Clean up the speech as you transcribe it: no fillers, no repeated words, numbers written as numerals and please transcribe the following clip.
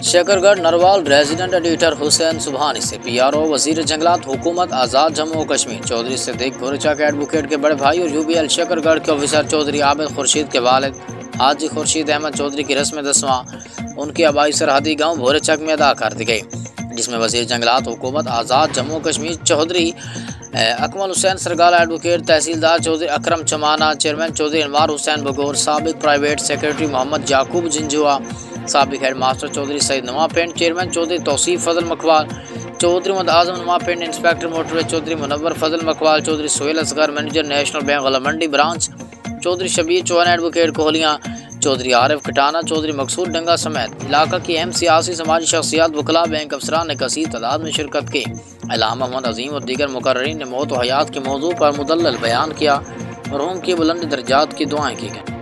شکرگڑھ نروال resident editor حسین سبحانی سے P R O وزیر جنگلات حکومت آزاد جموں و کشمیر چودھری صدیق بھورچا کے ایڈوکیٹ کے بڑے بھائی اور یو بی ایل شکرگڑھ کے آفیسر چودھری عابد خورشید کے والد حاجی خورشید احمد چودھری کی رسم دسواں ان کی آبائی سرحدی گاؤں بھورچک میں ادا کر دی گئی، جس میں وزیر جنگلات حکومت آزاد جموں و کشمیر چودھری اکمل حسین سرگال، ایڈوکیٹ تحصیلدار چودھری اکرم چمانا، چیئرمین چودھری انوار حسین بگور، سابق پرائیویٹ سیکرٹری محمد یعقوب جنجوا، سابق ہیڈ ماسٹر چودھری سعید نواں پنڈ، چیئرمین چودھری توصیف فضل مکھوال، چودھری محمد اعظم نواں پنڈ، inspector motorway Chaudhry Munawar Fazal Makhwal, Chaudhry Sohail Asghar, manager national bank Ghalla Mandi branch, Chaudhry Shabbir Chauhan, advocate Kohlian, Chaudhry Arif Katana, Chaudhry Maqsood Dinga سمیت علاقہ کی اہم سیاسی سماجی شخصیات، وکلاء، بینک افسران نے کثیر تعداد میں شرکت کی۔ علامہ محمد عظیم اور دیگر مقررین نے موت و حیات کے موضوع پر مدلل بیان کیا، مرحوم کی بلند درجات کی دعائیں کی گئیں۔